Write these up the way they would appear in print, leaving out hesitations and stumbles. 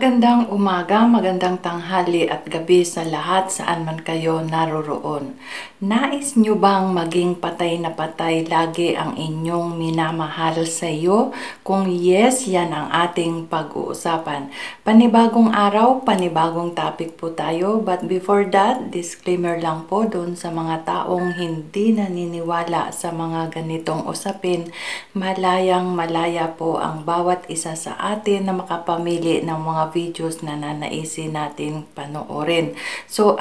Magandang umaga, magandang tanghali at gabi sa lahat saan man kayo naroroon. Nais nyo bang maging patay na patay lagi ang inyong minamahal sa iyo? Kung yes, yan ang ating pag-uusapan. Panibagong araw, panibagong topic po tayo. But before that, disclaimer lang po doon sa mga taong hindi naniniwala sa mga ganitong usapin. Malayang malaya po ang bawat isa sa atin na makapamili ng mga videos na nanaisin natin panoorin. So,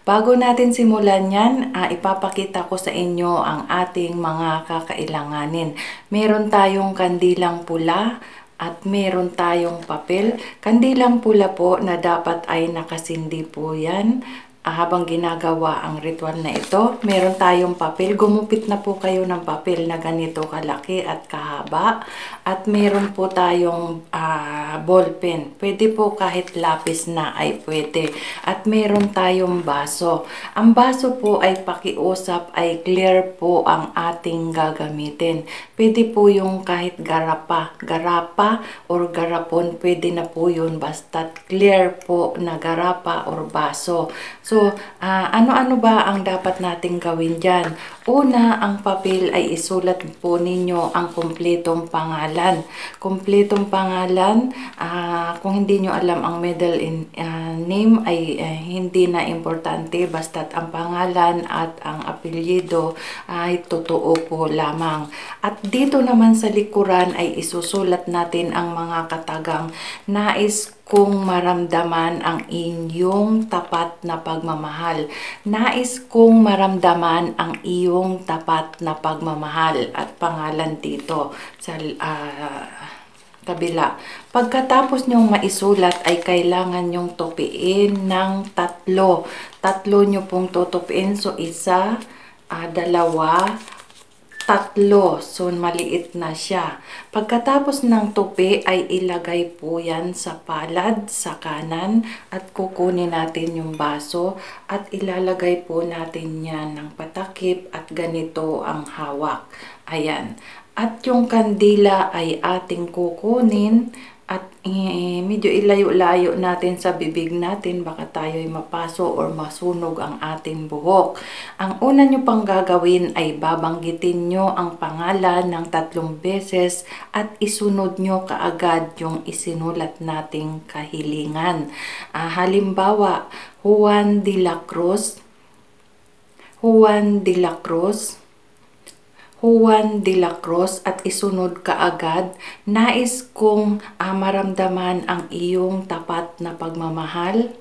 bago natin simulan yan, ipapakita ko sa inyo ang ating mga kakailanganin. Meron tayong kandilang pula at meron tayong papel. Kandilang pula po na dapat ay nakasindi po yan. Habang ginagawa ang ritual na ito, meron tayong papel. Gumupit na po kayo ng papel na ganito kalaki at kahaba. At meron po tayong ball pen. Pwede po kahit lapis na ay pwede. At meron tayong baso. Ang baso po ay pakiusap ay clear po ang ating gagamitin. Pwede po yung kahit garapa or garapon, pwede na po yun basta clear po na garapa or baso. So, ano-ano ba ang dapat nating gawin dyan? Una, ang papel ay isulat po ninyo ang kumpletong pangalan. Kumpletong pangalan, kung hindi nyo alam ang middle name ay hindi na importante, basta't ang pangalan at ang apelyido ay totoo po lamang. At dito naman sa likuran ay isusulat natin ang mga katagang nais kong maramdaman ang inyong tapat na pagmamahal. Nais kong maramdaman ang iyong tapat na pagmamahal at pangalan dito sa kabila. Pagkatapos nyong maisulat ay kailangan nyong tupiin ng tatlo. Tatlo nyo pong tutupiin. So, isa, dalawa, tatlo. So, maliit na siya. Pagkatapos ng tupi ay ilagay po yan sa palad, sa kanan. At kukunin natin yung baso. At ilalagay po natin yan ng patakip. At ganito ang hawak. Ayan. At yung kandila ay ating kukunin. At medyo ilayo-layo natin sa bibig natin, baka tayo'y mapaso or masunog ang ating buhok. Ang una nyo pang gagawin ay babanggitin nyo ang pangalan ng 3 beses at isunod nyo kaagad yung isinulat nating kahilingan. Halimbawa, Juan de la Cruz, Juan de la Cruz, Juan de la Cruz at isunod kaagad, nais kong maramdaman ang iyong tapat na pagmamahal.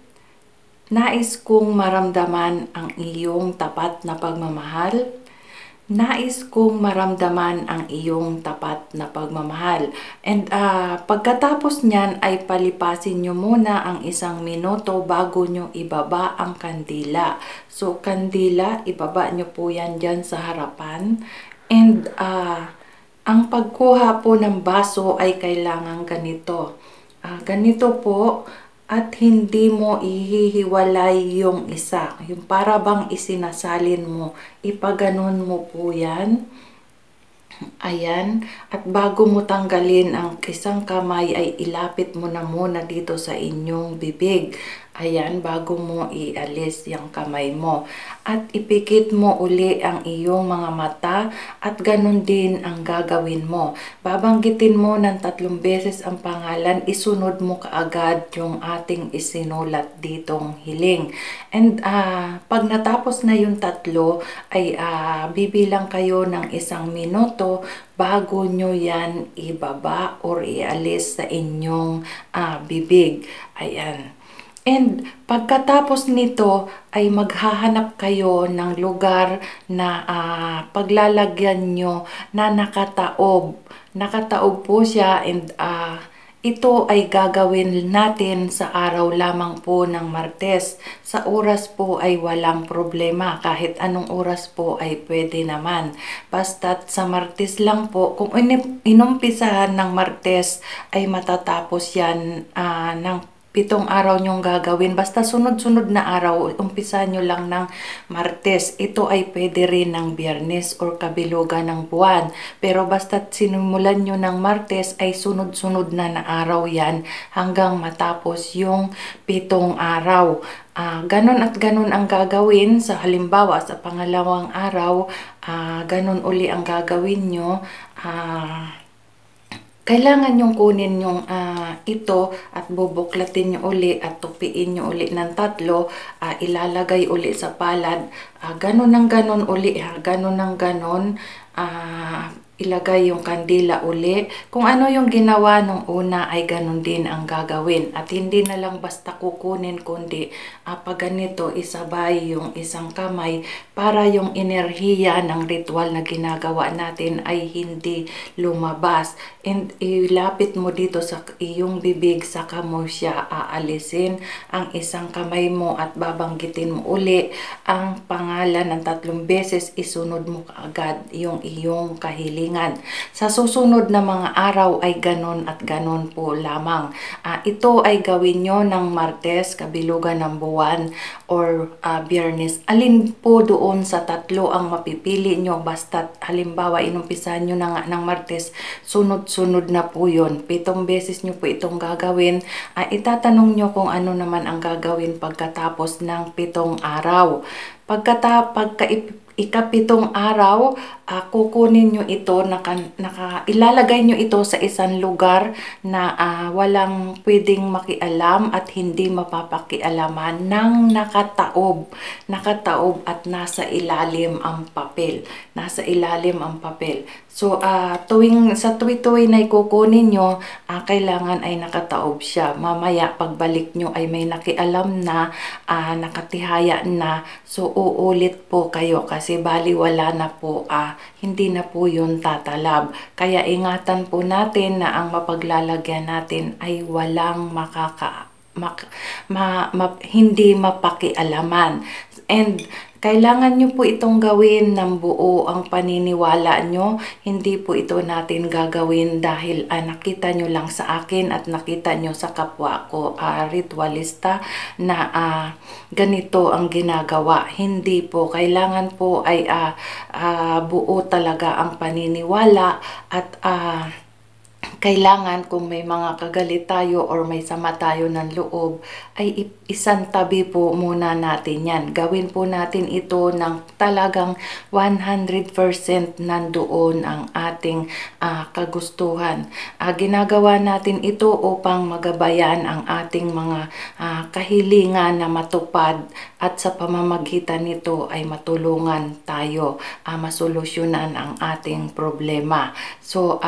Nais kong maramdaman ang iyong tapat na pagmamahal. Nais kong maramdaman ang iyong tapat na pagmamahal. And pagkatapos niyan ay palipasin nyo muna ang 1 minuto bago nyo ibaba ang kandila. So kandila, ibaba nyo po yan dyan sa harapan. And ang pagkuha po ng baso ay kailangan ganito. Ganito po at hindi mo ihihiwalay yung isa. Yung para bang isinasalin mo, ipaganon mo po yan. Ayan. At bago mo tanggalin ang isang kamay ay ilapit mo na muna dito sa inyong bibig. Ayan, bago mo ialis yung kamay mo. At ipikit mo uli ang iyong mga mata at ganun din ang gagawin mo. Babanggitin mo ng 3 beses ang pangalan, isunod mo kaagad yung ating isinulat ditong hiling. And pag natapos na yung 3 ay bibilang kayo ng 1 minuto bago nyo yan ibaba or ialis sa inyong bibig. Ayan. And pagkatapos nito ay maghahanap kayo ng lugar na paglalagyan nyo na nakataob. Nakataob po siya and ito ay gagawin natin sa araw lamang po ng Martes. Sa oras po ay walang problema. Kahit anong oras po ay pwede naman. Basta't sa Martes lang po, kung inumpisahan ng Martes ay matatapos yan ng pitong araw nyong gagawin. Basta sunod-sunod na araw, umpisa nyo lang ng Martes. Ito ay pwede rin ng Biyernes or kabilugan ng buwan. Pero basta sinimulan nyo ng Martes ay sunod-sunod na araw yan hanggang matapos yung pitong araw. Ganon at ganon ang gagawin. Sa halimbawa, sa pangalawang araw, ganon uli ang gagawin nyo. Kailangan yung kunin yung ito at bubuklatin nyo uli at tupiin nyo uli ng 3, ilalagay uli sa palad, ganon ng ganon uli, ganon ng ganon, ilagay yung kandila uli. Kung ano yung ginawa nung una ay ganon din ang gagawin. At hindi na lang basta kukunin kundi pag ganito isabay yung isang kamay para yung enerhiya ng ritual na ginagawa natin ay hindi lumabas. And ilapit mo dito sa iyong bibig, saka mo siya aalisin ang isang kamay mo at babanggitin mo uli ang pangalan ng 3 beses. Isunod mo kaagad yung iyong kahilingan. Sa susunod na mga araw ay ganon at ganon po lamang. Ito ay gawin nyo ng Martes, kabilugan ng buwan, or Biyernes. Alin po doon sa 3 ang mapipili nyo? Basta halimbawa inumpisahan nyo na ng Martes, sunod-sunod na po yun. 7 beses nyo po itong gagawin. Itatanong nyo kung ano naman ang gagawin pagkatapos ng 7 araw. Ikapitong araw, kukunin nyo ito, ilalagay nyo ito sa isang lugar na walang pwedeng makialam at hindi mapapakialaman ng nakataob at nasa ilalim ang papel. So, sa tuwi-tuwi na ikukunin nyo, kailangan ay nakataob siya. Mamaya, pagbalik nyo ay may nakialam na, nakatihaya na. So, uulit po kayo kasi baliwala na po, hindi na po yun tatalab. Kaya ingatan po natin na ang mapaglalagyan natin ay walang hindi mapakialaman. And kailangan nyo po itong gawin ng buo ang paniniwala nyo. Hindi po ito natin gagawin dahil nakita nyo lang sa akin at nakita nyo sa kapwa ko ritualista na ganito ang ginagawa. Hindi po. Kailangan po ay buo talaga ang paniniwala at kailangan kung may mga kagalit tayo or may sama tayo ng loob, ay isang tabi po muna natin yan. Gawin po natin ito ng talagang 100% nandoon ang ating kagustuhan. Ginagawa natin ito upang magabayan ang ating mga kahilingan na matupad at sa pamamagitan nito ay matulungan tayo masolusyonan ang ating problema. So,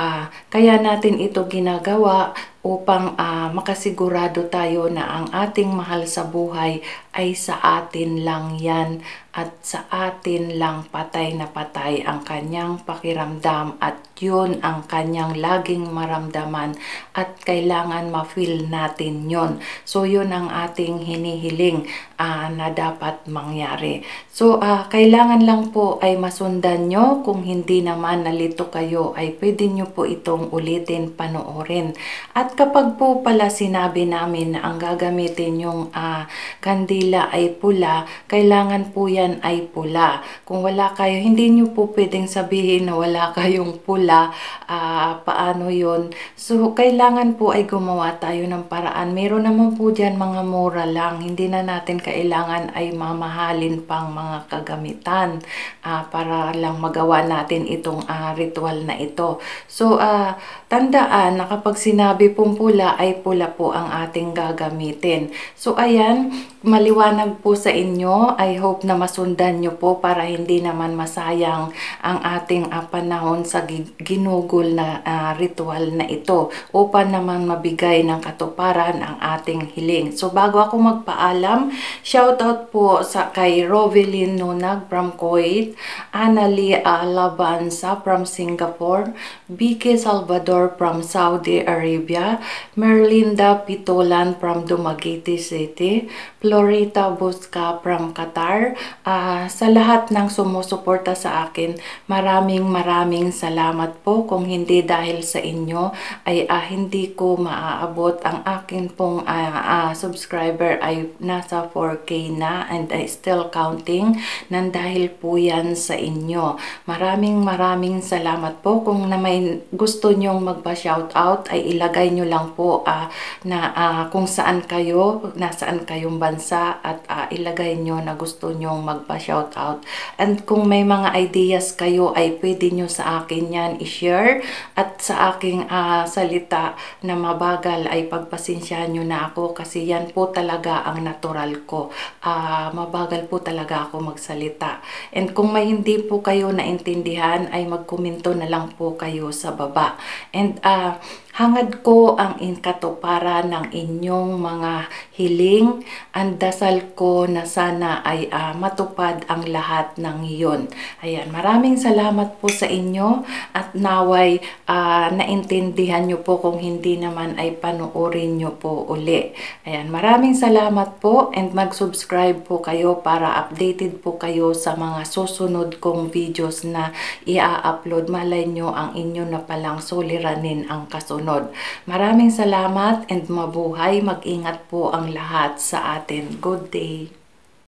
kaya natin ito ginagawa upang makasigurado tayo na ang ating mahal sa buhay ay sa atin lang yan at sa atin lang patay na patay ang kanyang pakiramdam at yun ang kanyang laging maramdaman at kailangan ma-feel natin yun. So yun ang ating hinihiling na dapat mangyari. So kailangan lang po ay masundan nyo. Kung hindi naman nalito kayo ay pwede nyo po itong ulitin, panoorin. At kapag po pala sinabi namin na ang gagamitin yung kandila ay pula, kailangan po yan ay pula. Kung wala kayo, hindi nyo po pwedeng sabihin na wala kayong pula. Paano yun? So, kailangan po ay gumawa tayo ng paraan. Meron naman po dyan mga mura lang. Hindi na natin kailangan ay mamahalin pang mga kagamitan para lang magawa natin itong ritual na ito. So, tandaan na kapag sinabi pong pula ay pula po ang ating gagamitin. So, ayan, maliwanag po sa inyo. I hope na masundan nyo po para hindi naman masayang ang ating panahon sa ginugol na ritual na ito upang naman mabigay ng katuparan ang ating hiling. So, bago ako magpaalam, shoutout po kay Rovelyn Nunag from Kuwait, Annalie Labanza from Singapore, Vicky Salvador from Saudi Arabia, Merlinda Pitolan from Dumaguete City, Florita Busca from Qatar. Sa lahat ng sumusuporta sa akin, maraming salamat salamat po. Kung hindi dahil sa inyo ay hindi ko maaabot ang akin pong subscriber ay nasa 4K na and still counting. Nandahil po yan sa inyo. Maraming salamat po. Kung na may gusto nyong magpa-shoutout ay ilagay nyo lang po kung saan kayo, nasaan kayong bansa at ilagay nyo na gusto nyong magpa-shoutout. And kung may mga ideas kayo ay pwede nyo sa akin yan i-share at sa aking salita na mabagal ay pagpasensyahan nyo na ako kasi yan po talaga ang natural ko. Mabagal po talaga ako magsalita. And kung may hindi po kayo naintindihan ay magkomento na lang po kayo sa baba. And hangad ko ang katuparan ng inyong mga hiling. Ang dasal ko na sana ay matupad ang lahat ng iyon. Ayan, maraming salamat po sa inyo at naway naintindihan nyo po, kung hindi naman ay panuorin nyo po uli. Ayan, maraming salamat po and mag-subscribe po kayo para updated po kayo sa mga susunod kong videos na i-upload. Malay nyo ang inyo na palang suliranin ang kasunod. Maraming salamat and mabuhay. Mag-ingat po ang lahat sa atin. Good day.